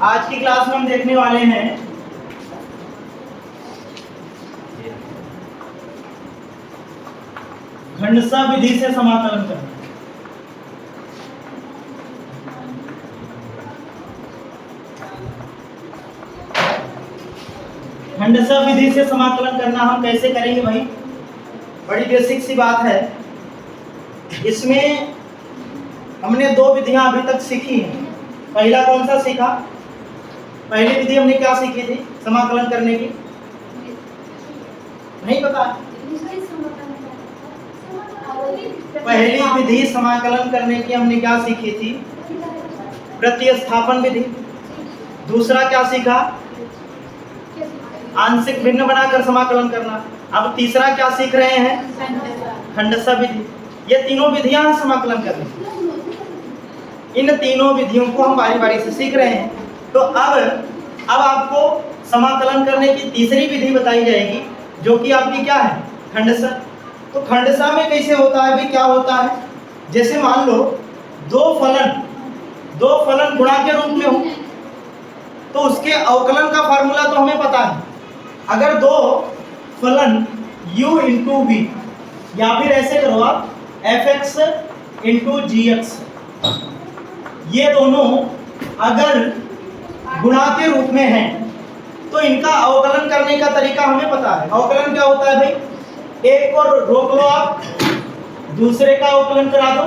आज की क्लास में हम देखने वाले हैं खंडसा विधि से समाकलन करना। खंडसा विधि से समाकलन करना हम कैसे करेंगे भाई? बड़ी बेसिक सी बात है। इसमें हमने दो विधियां अभी तक सीखी हैं। पहला कौन सा सीखा? पहली विधि हमने क्या सीखी थी समाकलन करने की? नहीं पता? पहली विधि समाकलन करने की हमने क्या सीखी थी? प्रतिस्थापन विधि। दूसरा क्या सीखा? आंशिक भिन्न बनाकर समाकलन करना। अब तीसरा क्या सीख रहे हैं? खंडसा विधि। ये तीनों विधियां हैं समाकलन करने की। इन तीनों विधियों को हम बारी बारी से सीख रहे हैं। तो अब आपको समाकलन करने की तीसरी विधि बताई जाएगी, जो कि आपकी क्या है? खंडसा। तो खंडसा में कैसे होता है भाई? क्या होता है? जैसे मान लो दो फलन गुणा के रूप में हो, तो उसके अवकलन का फार्मूला तो हमें पता है। अगर दो फलन u इंटू वी, या फिर ऐसे करो आप fx इंटू जी एक्स, ये दोनों अगर गुणा के रूप में हैं तो इनका अवकलन करने का तरीका हमें पता है। अवकलन क्या होता है भाई? एक को रोक लो आप, दूसरे का अवकलन करा दो,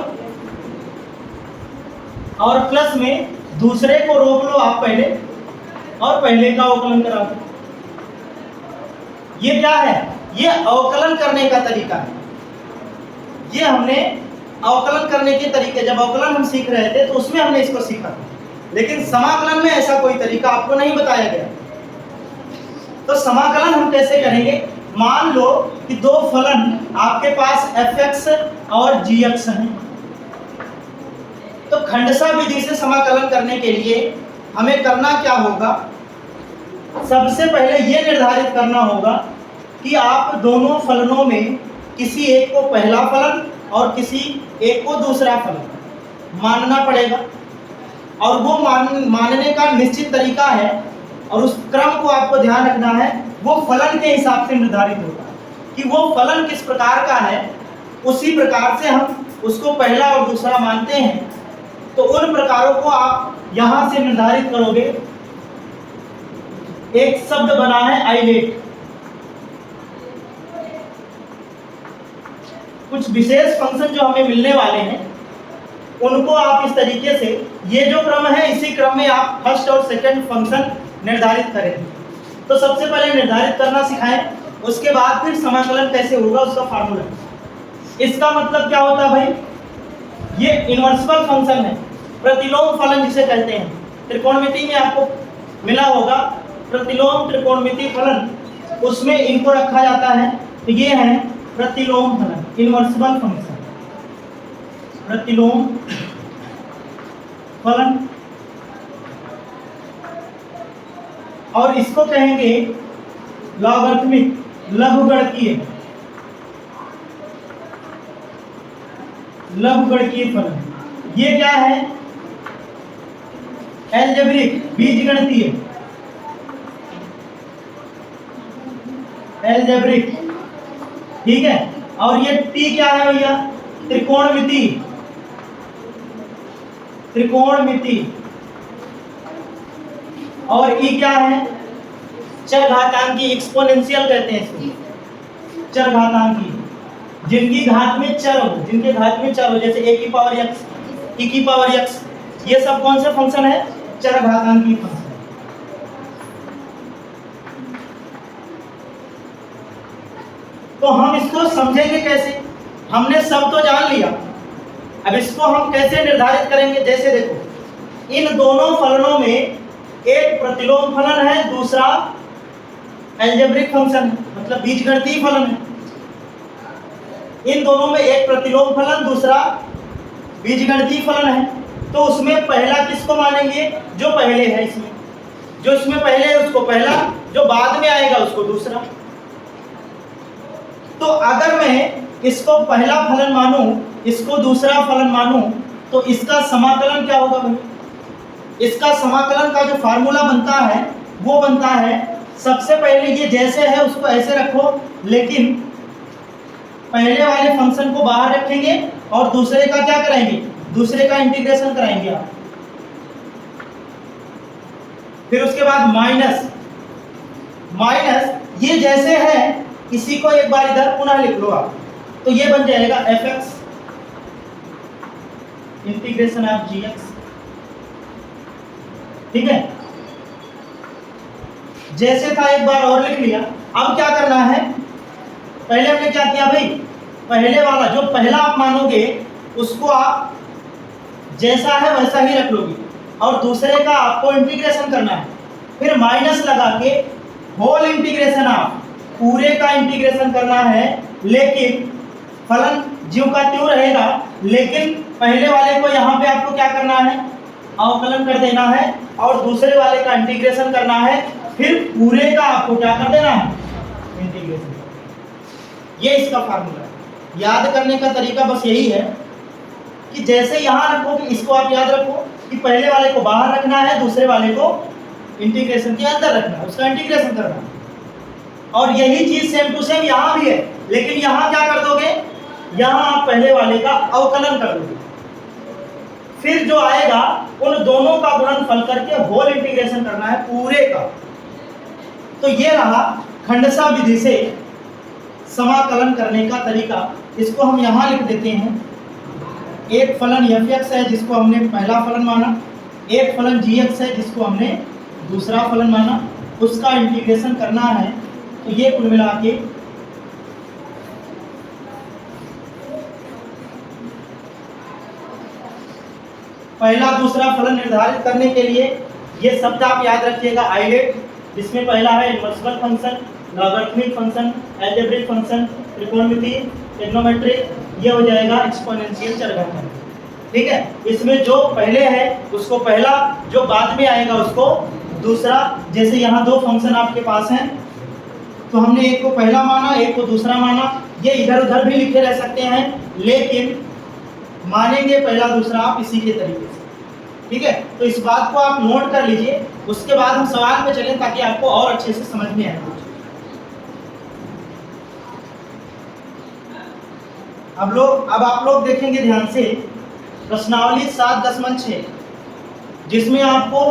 और प्लस में दूसरे को रोक लो आप पहले, और पहले का अवकलन करा दो। ये क्या है? ये अवकलन करने का तरीका है। ये हमने अवकलन करने के तरीके, जब अवकलन हम सीख रहे थे तो उसमें हमने इसको सीखा था, लेकिन समाकलन में ऐसा कोई तरीका आपको नहीं बताया गया। तो समाकलन हम कैसे करेंगे? मान लो कि दो फलन आपके पास fx और gx हैं, तो खंडसा विधि से समाकलन करने के लिए हमें करना क्या होगा? सबसे पहले ये निर्धारित करना होगा कि आप दोनों फलनों में किसी एक को पहला फलन और किसी एक को दूसरा फलन मानना पड़ेगा, और वो मानने का निश्चित तरीका है, और उस क्रम को आपको ध्यान रखना है। वो फलन के हिसाब से निर्धारित होता है कि वो फलन किस प्रकार का है, उसी प्रकार से हम उसको पहला और दूसरा मानते हैं। तो उन प्रकारों को आप यहां से निर्धारित करोगे। एक शब्द बना है आइलेट। कुछ विशेष फंक्शन जो हमें मिलने वाले हैं उनको आप इस तरीके से, ये जो क्रम है इसी क्रम में आप फर्स्ट और सेकंड फंक्शन निर्धारित करें। तो सबसे पहले निर्धारित करना सिखाएं, उसके बाद फिर समाकलन कैसे होगा उसका फार्मूला। इसका मतलब क्या होता है भाई? ये इनवर्सिबल फंक्शन है, प्रतिलोम फलन जिसे कहते हैं। त्रिकोणमिति में आपको मिला होगा प्रतिलोम त्रिकोणमिति फलन, उसमें इनको रखा जाता है। तो ये है प्रतिलोम फलन, इनवर्सिबल फंक्शन, प्रतिलोम फलन। और इसको कहेंगे लॉगरिथमिक, लघुगणकीय फलन। ये क्या है? एल्जेब्रिक, बीजगणितीय, एल्जेब्रिक, ठीक है। और ये टी क्या है भैया? त्रिकोणमिति, और ई क्या है? चरघातांकी, एक्सपोनेंशियल कहते हैं इसको, चरघातांकी, जिनकी घात में चर हो, जैसे a की पावर x, e की पावर x, ये सब कौन से फंक्शन है? चरघातांकी फंक्शन। तो हम इसको समझेंगे कैसे? हमने सब तो जान लिया, अब इसको हम कैसे निर्धारित करेंगे? जैसे देखो, इन दोनों फलनों में एक प्रतिलोम फलन है, दूसरा एल्जेब्रिक फंक्शन है, मतलब बीजगणितीय फलन है। इन दोनों में एक प्रतिलोम फलन, दूसरा बीजगणितीय फलन है। तो उसमें पहला किसको मानेंगे? जो पहले है इसमें, जो इसमें पहले है उसको पहला, जो बाद में आएगा उसको दूसरा। तो अगर मैं इसको पहला फलन मानूं, इसको दूसरा फलन मानूं, तो इसका समाकलन क्या होगा भाई? इसका समाकलन का जो फार्मूला बनता है वो बनता है, सबसे पहले ये जैसे है उसको ऐसे रखो, लेकिन पहले वाले फंक्शन को बाहर रखेंगे और दूसरे का क्या कराएंगे, दूसरे का इंटीग्रेशन कराएंगे आप। फिर उसके बाद माइनस, माइनस ये जैसे है इसी को एक बार इधर पुनः लिख लो आप, तो ये बन जाएगा fx इंटीग्रेशन ऑफ gx। ठीक है, जैसे था एक बार और लिख लिया। अब क्या करना है, पहले हमने क्या किया भाई, पहले वाला जो पहला आप मानोगे उसको आप जैसा है वैसा ही रख लोगे और दूसरे का आपको इंटीग्रेशन करना है। फिर माइनस लगा के होल इंटीग्रेशन, आप पूरे का इंटीग्रेशन करना है, लेकिन फलन ज्यों का त्यों रहेगा, लेकिन पहले वाले को यहाँ पे आपको क्या करना है, अवकलन कर देना है और दूसरे वाले का इंटीग्रेशन करना है। फिर पूरे का आपको क्या कर देना है, इंटीग्रेशन। ये इसका फार्मूला है। याद करने का तरीका बस यही है कि जैसे यहाँ रखोगे इसको आप याद रखो कि पहले वाले को बाहर रखना है, दूसरे वाले को इंटीग्रेशन के अंदर रखना है, उसका इंटीग्रेशन करना है। और यही चीज सेम टू सेम यहाँ भी है, लेकिन यहाँ क्या कर दोगे, यहाँ आप पहले वाले का अवकलन कर दोगे, फिर जो आएगा उन दोनों का गुणनफल करके होल इंटीग्रेशन करना है पूरे का। तो ये रहा खंडसा विधि से समाकलन करने का तरीका। इसको हम यहाँ लिख देते हैं, एक फलन fx है जिसको हमने पहला फलन माना, एक फलन gx है जिसको हमने दूसरा फलन माना, उसका इंटीग्रेशन करना है। तो ये कुल मिला के पहला दूसरा फलन निर्धारित करने के लिए ये शब्द आप याद रखिएगा, आइलेट, जिसमें पहला है invertible function, logarithmic function, algebraic function, त्रिकोणमितीय, ट्रिग्नोमेट्रिक, ये हो जाएगा एक्सपोनेंशियल चरघातांक। ठीक है, इसमें जो पहले है उसको पहला, जो बाद में आएगा उसको दूसरा। जैसे यहाँ दो फंक्शन आपके पास हैं, तो हमने एक को पहला माना, एक को दूसरा माना। ये इधर उधर भी लिखे रह सकते हैं, लेकिन मानेंगे पहला दूसरा आप इसी के तरीके से। ठीक है, तो इस बात को आप नोट कर लीजिए, उसके बाद हम सवाल पे चलें ताकि आपको और अच्छे से समझ में आए। अब आप लोग देखेंगे ध्यान से प्रश्नावली 7.6, जिसमें आपको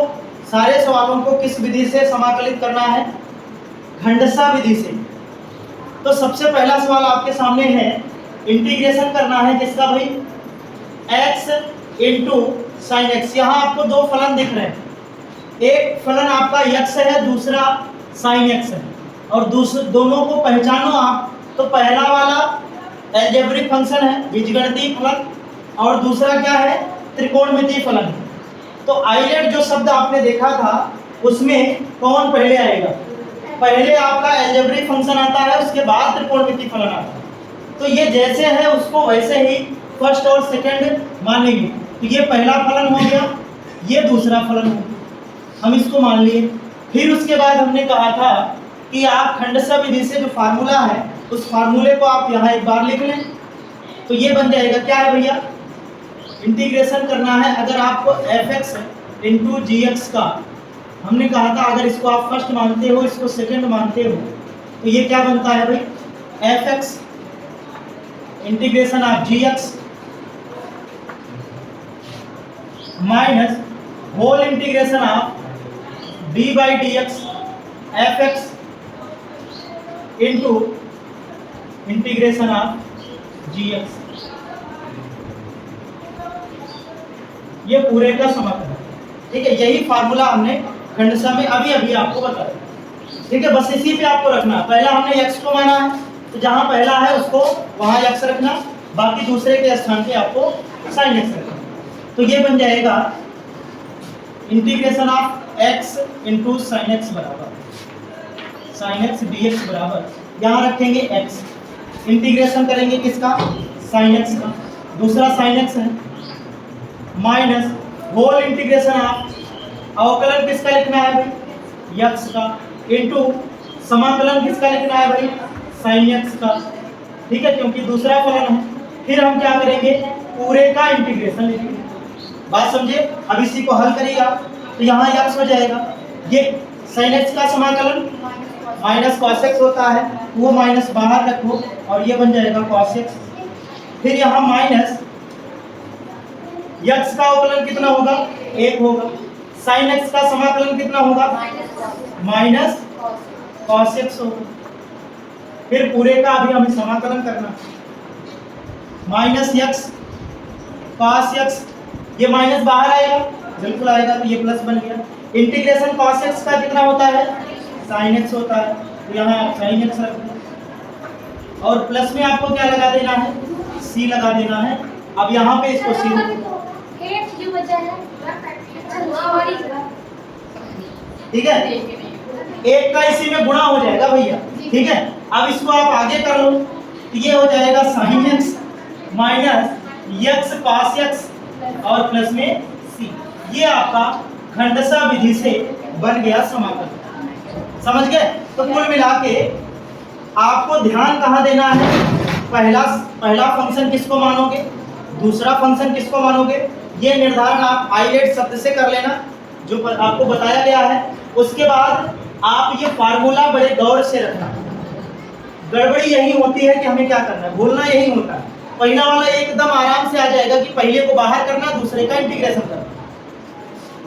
सारे सवालों को किस विधि से समाकलित करना है, खंडसा विधि से। तो सबसे पहला सवाल आपके सामने है, इंटीग्रेशन करना है किसका भाई, x इंटू साइन एक्स। यहाँ आपको दो फलन दिख रहे हैं, एक फलन आपका x है, दूसरा साइन x है, और दोनों को पहचानो आप। तो पहला वाला अलजेब्रिक फंक्शन है, बीजगणितीय फलन, और दूसरा क्या है, त्रिकोणमितीय फलन। तो आइलेट जो शब्द आपने देखा था उसमें कौन पहले आएगा, पहले आपका अलजेब्रिक फंक्शन आता है, उसके बाद त्रिकोणमितीय फलन आता है। तो ये जैसे है उसको वैसे ही फर्स्ट और सेकंड मानेंगे। तो ये पहला फलन हो गया, ये दूसरा फलन हो गया, हम इसको मान लिए। फिर उसके बाद हमने कहा था कि आप खंडसा विधि से जो फार्मूला है उस फार्मूले को आप यहाँ एक बार लिख लें। तो ये बन जाएगा, क्या है भैया, इंटीग्रेशन करना है अगर आपको fx इंटू gx का। हमने कहा था अगर इसको आप फर्स्ट मानते हो, इसको सेकंड मानते हो, तो ये क्या बनता है भाई, fx integration of gx minus whole integration of d by dx fx into integration of gx। ये पूरे का समाकलन। ठीक है, यही फार्मूला हमने खंडसा में अभी आपको बताया। ठीक है, बस इसी पे आपको रखना। पहला हमने x को माना है, तो जहां पहला है उसको वहां x रखना, बाकी दूसरे के स्थान पे आपको sin x रखना। तो ये बन जाएगा integration of x into sine x बराबर साइन एक्स dx बराबर, यहाँ रखेंगे x, इंटीग्रेशन करेंगे किसका, साइन एक्स का, दूसरा साइन एक्स है, माइनस होल इंटीग्रेशन ऑफ, अवकलन किसका लिखना है भाई, x का, इंटू समाकलन किसका लिखना है भाई, साइन एक्स का। ठीक है, क्योंकि दूसरा फलन है। फिर हम क्या करेंगे, पूरे का इंटीग्रेशन लिखेंगे। बात समझे, अब इसी को हल करिएगा। तो यहाँ x हो जाएगा। ये sin x का समाकलन माइनस cos x होता है, वो माइनस बाहर रखो और ये बन जाएगा cos x। फिर यहाँ माइनस x का अवकलन कितना होगा, 1 होगा। sin x का समाकलन कितना होगा, माइनस cos x होगा। फिर पूरे का अभी हमें समाकलन करना, माइनस x cos x, ये माइनस बाहर आएगा, बिल्कुल आएगा, तो ये प्लस बन गया। इंटीग्रेशन cos x का कितना होता है, sin x होता है, तो यहाँ आप sin x रख दो और प्लस में आपको क्या लगा देना है, c लगा देना है। अब यहाँ पे इसको c जो बचा है, ठीक है, एक का इसी में गुणा हो जाएगा भैया, ठीक है। अब इसको आप आगे कर लो, तो ये हो जाएगा sin x minus x cos x और प्लस में c। ये आपका खंडसा विधि से बन गया समाकलन, समझ गए। तो कुल मिला के आपको ध्यान कहाँ देना है, पहला फंक्शन किसको मानोगे, दूसरा फंक्शन किसको मानोगे, ये निर्धारण आप आइलेट शब्द से कर लेना जो आपको बताया गया है। उसके बाद आप ये फार्मूला बड़े गौर से रखना। गड़बड़ी यही होती है कि हमें क्या करना है, बोलना यही होता है। पहला वाला एकदम आराम से आ जाएगा कि पहले को बाहर करना, दूसरे का इंटीग्रेशन करना।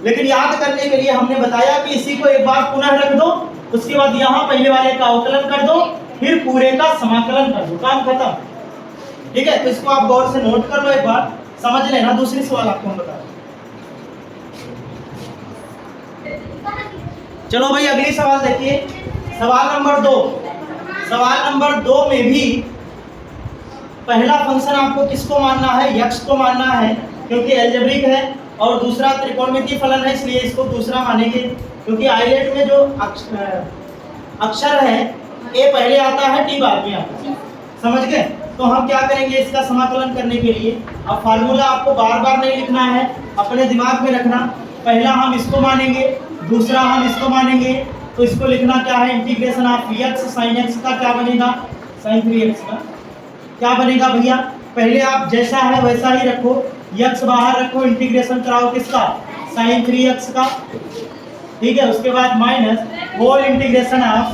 लेकिन याद करने के लिए हमने बताया कि इसी को एक बार पुनः रख दो, उसके बाद यहाँ पहले वाले का अवकलन कर दो, फिर पूरे का समाकलन कर दो, काम खत्म, ठीक है। तो इसको आप गौर से नोट कर लो, एक बार समझ लेना। दूसरी सवाल आपको हम बता, चलो भाई अगली सवाल देखिए, सवाल नंबर 2। सवाल नंबर 2 में भी पहला फंक्शन आपको किसको मानना है, x को मानना है क्योंकि एल्जेब्रिक है, और दूसरा त्रिकोणमितीय फलन है इसलिए इसको दूसरा मानेंगे। क्योंकि आइलेट में जो अक्षर है a पहले आता है t बाद में आता है, समझ गए। तो हम क्या करेंगे, इसका समाकलन करने के लिए अब फार्मूला आपको बार बार नहीं लिखना है, अपने दिमाग में रखना। पहला हम इसको मानेंगे, दूसरा हम इसको मानेंगे, तो इसको लिखना क्या है, integration of x sin x का क्या बनेगा, sin 3x का क्या बनेगा भैया। पहले आप जैसा है वैसा ही रखो, x बाहर रखो, इंटीग्रेशन कराओ किसका, sin 3x का, ठीक है। उसके बाद minus whole integration of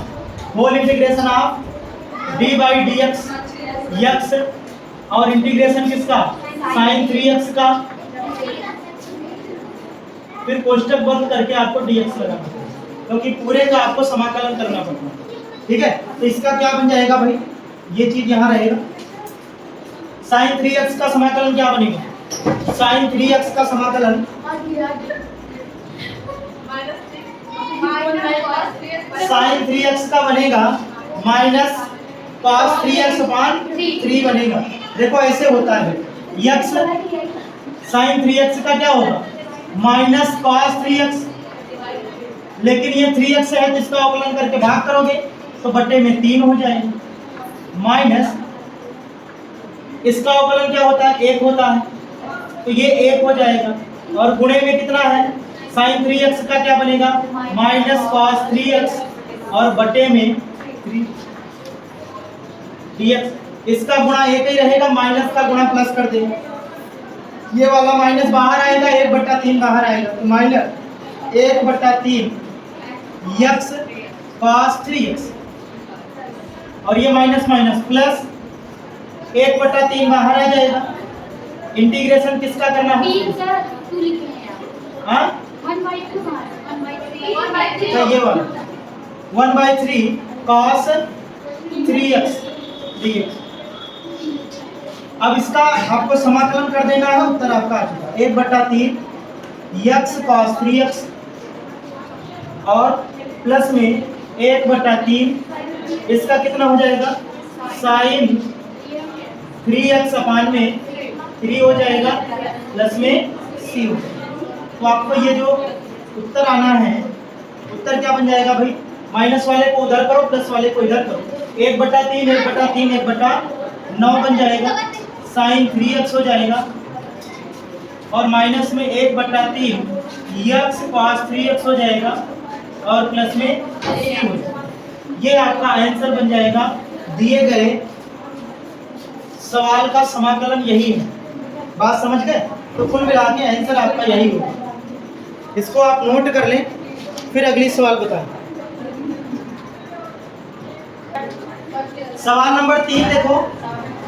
d by D X x और इंटीग्रेशन किसका, sin 3x का, फिर कोष्टक बंद करके आपको dx लगाना पड़ेगा क्योंकि पूरे का आपको समाकलन करना पड़ता है, ठीक है। तो इसका क्या बन जाएगा भाई, ये चीज यहाँ रहेगा। sin 3x का समाकलन क्या बनेगा, sin 3x का समाकलन sin 3x का बनेगा माइनस cos 3x अपान 3 बनेगा। देखो ऐसे होता है, x sin 3x का क्या होगा, माइनस cos 3x, लेकिन ये 3x है जिसका अवकलन करके भाग करोगे तो बट्टे में 3 हो जाएगा, माइनस इसका अवकलन क्या होता है, 1 होता है, तो ये 1 हो जाएगा, और गुणे में कितना है, sin 3x का क्या बनेगा, माइनस cos 3x और बटे में 3 dx। इसका गुणा एक ही रहेगा, माइनस का गुणा प्लस कर देंगे, ये वाला माइनस बाहर आएगा, 1/3 बाहर आएगा, तो माइनस 1/3 x cos 3x और ये माइनस माइनस प्लस 1/3 बाहर आ जाएगा। इंटीग्रेशन किसका करना है, हाँ तो ये वाला 1/3 cos 3x dx। अब इसका आपको समाकलन कर देना है, उत्तर आपका आ चुका, 1/3 x cos 3x और प्लस में 1/3 इसका कितना हो जाएगा, sin 3x अपान में 3 हो जाएगा, प्लस में c हो जाएगा। तो आपको ये जो उत्तर आना है, उत्तर क्या बन जाएगा भाई, माइनस वाले को उधर करो, प्लस वाले को इधर करो, 1/3 1/3 1/9 बन जाएगा, sin 3x हो जाएगा, और माइनस में 1/3 x cos 3x हो जाएगा, और प्लस में c हो जाएगा। ये आपका आंसर बन जाएगा, दिए गए सवाल का समाकलन यही है। बात समझ गए, तो कुल मिला के आंसर आपका यही होगा। इसको आप नोट कर लें, फिर अगली सवाल बताएं। सवाल नंबर 3 देखो।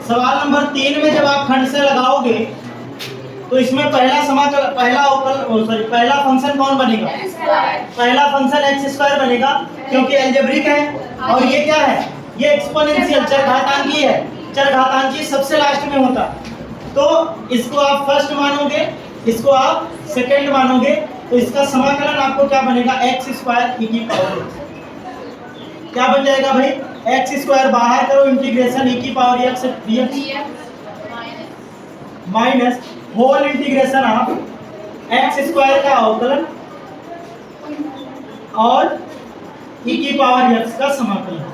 सवाल नंबर 3 में जब आप खंड से लगाओगे तो इसमें पहला फंक्शन कौन बनेगा? पहला फंक्शन एक्स स्क्वायर बनेगा, क्योंकि अलजेब्रिक है। और ये क्या है? ये एक्सपोनेंशियल चरघातांकी है। चरघातांकी सबसे लास्ट में होता, तो इसको आप फर्स्ट मानोगे, इसको आप सेकंड मानोगे, तो इसका समाकलन आपको क्या बनेगा? एक्स स्क्वायर ई की पावर क्या बन जाएगा भाई? एक्स स्क्वायर बाहर करो, इंटीग्रेशन ई की power X minus whole integration of X square का अवकलन और ई की पावर एक्स का समाकलन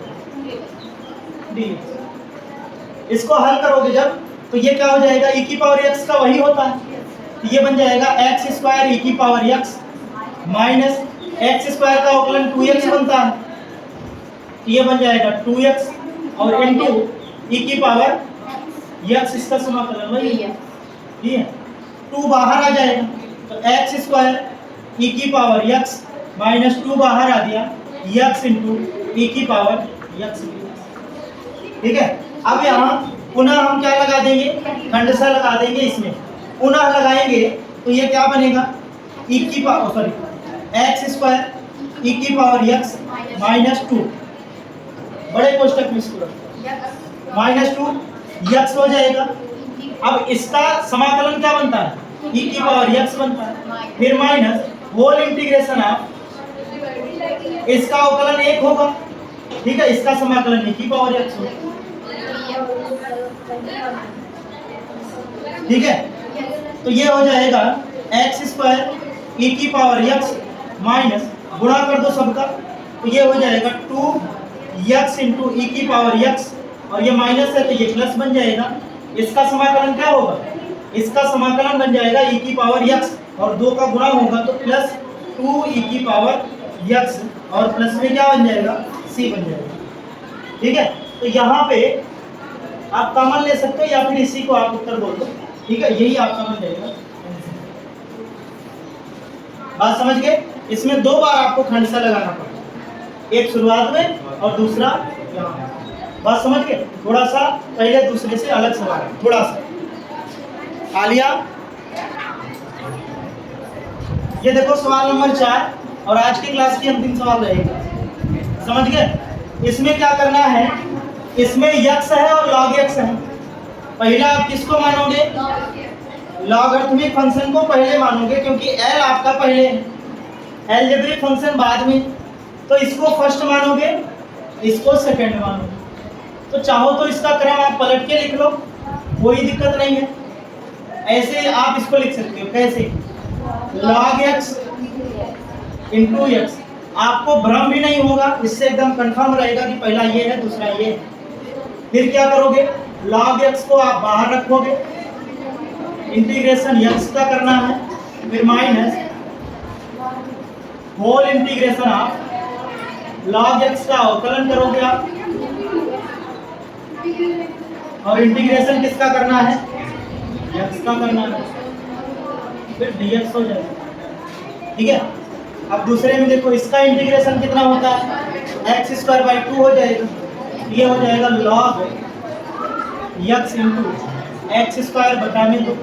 dx। इसको हल करोगे जब, तो ये क्या हो जाएगा? ई की पावर एक्स का वही होता है, तो ये बन जाएगा एक्स स्क्वायर ई की power X minus x square का अवकलन 2x बनता है, तो ये बन जाएगा 2x और इनटू ई की पावर x, इसका समाकलन वही है, ठीक है। 2 बाहर आ जाएगा, तो एक्स स्क्वायर ई की पावर x माइनस 2 बाहर आ गया, x इंटू ई की पावर x, ठीक है। अब यहाँ पुनः हम क्या लगा देंगे? खंडशः लगा देंगे। इसमें पुनः लगाएंगे तो ये क्या बनेगा? ई की पावर एक्स स्क्वायर ई की पावर x माइनस 2, बड़े कोष्टक में इसको माइनस 2 x हो जाएगा। अब इसका समाकलन क्या बनता है? ई की पावर x बनता है, फिर माइनस होल इंटीग्रेशन ऑफ, इसका अवकलन 1 होगा, ठीक है। इसका समाकलन ई की पावर x होगा, ठीक है। तो ये हो जाएगा एक्स स्क्वायर ई की पावर x माइनस, गुणा कर दो सबका, तो ये हो जाएगा 2x इंटू ई की पावर x, और ये माइनस है तो ये प्लस बन जाएगा। इसका समाकलन क्या होगा? इसका समाकलन बन जाएगा ई की पावर x, और 2 का गुणा होगा तो प्लस 2 ई की पावर x, और प्लस में क्या बन जाएगा? c बन जाएगा, ठीक है। तो यहाँ पे आप कॉमन ले सकते हो या फिर इसी को आप उत्तर बोल दो, ठीक है। यही आपका बन जाएगा। बात समझ गए? इसमें 2 बार आपको खंडशः लगाना पड़ेगा, एक शुरुआत में और दूसरा यहाँ। बात समझ गए? थोड़ा सा पहले दूसरे से अलग सवाल है, थोड़ा सा। आलिया, ये देखो सवाल नंबर 4 और आज की क्लास की अंतिम सवाल रहेगा, समझ गए? इसमें क्या करना है? इसमें x है और log x है। पहला आप किसको मानोगे? लॉगरिथमिक फंक्शन को पहले मानोगे, क्योंकि l आपका पहले है, अलजेब्रिक फंक्शन बाद में, तो इसको फर्स्ट मानोगे, इसको सेकंड मानोगे। तो चाहो तो इसका क्रम आप पलट के लिख लो, कोई दिक्कत नहीं है। ऐसे आप इसको लिख सकते हो, कैसे? log x into x। आपको भ्रम भी नहीं होगा, इससे एकदम कंफर्म रहेगा कि पहला ये है दूसरा ये है। फिर क्या करोगे? log x को आप बाहर रखोगे, इंटीग्रेशन x का करना है, फिर minus whole integration of log x का अवकलन करोगे आप, और इंटीग्रेशन किसका करना है? x का करना है, फिर dx हो जाएगा, ठीक है। अब दूसरे में देखो, इसका इंटीग्रेशन कितना होता है? एक्स स्क्वायर बाई 2 हो जाएगा, ये हो जाएगा log x into x square बटा में 2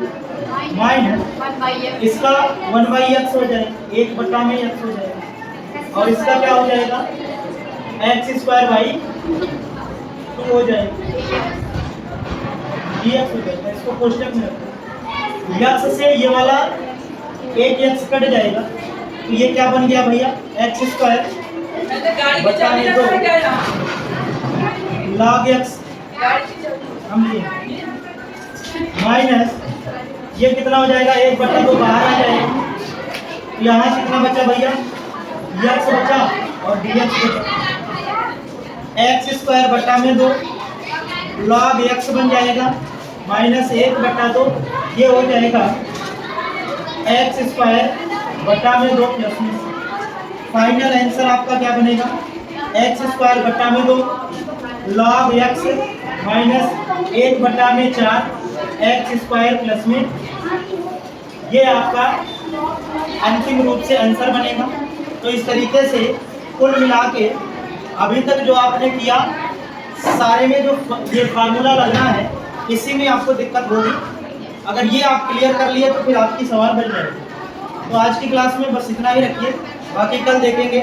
माइनस इसका 1/x हो जाएगा, 1 बटा में x हो जाएगा, और इसका क्या हो जाएगा? एक्स स्क्वायर बाई 2 हो जाएगा, dx हो जाएगा। इसको कोष्टक में रखो, x से ये वाला एक x कट जाएगा, तो ये क्या बन गया भैया? एक्स स्क्वायर बटा में 2 log x माइनस ये कितना हो जाएगा? 1 बटा 2 बाहर आ जाएगा, यहाँ कितना बचा भैया? x बचा और dx बचा। एक्स स्क्वायर बटा में 2 log x बन जाएगा माइनस 1 बटा 2, ये हो जाएगा एक्स स्क्वायर बटा में 2 प्लस में। फाइनल आंसर आपका क्या बनेगा? एक्स स्क्वायर बटा में 2 log x माइनस 1 बटा में 4 एक्स स्क्वायर प्लस में, ये आपका अंतिम रूप से आंसर बनेगा। तो इस तरीके से कुल मिला के अभी तक जो आपने किया सारे में जो ये फार्मूला लगना है इसी में आपको दिक्कत होगी। अगर ये आप क्लियर कर लिए तो फिर आपकी सवाल बन जाएगी। तो आज की क्लास में बस इतना ही रखिए, बाकी कल देखेंगे।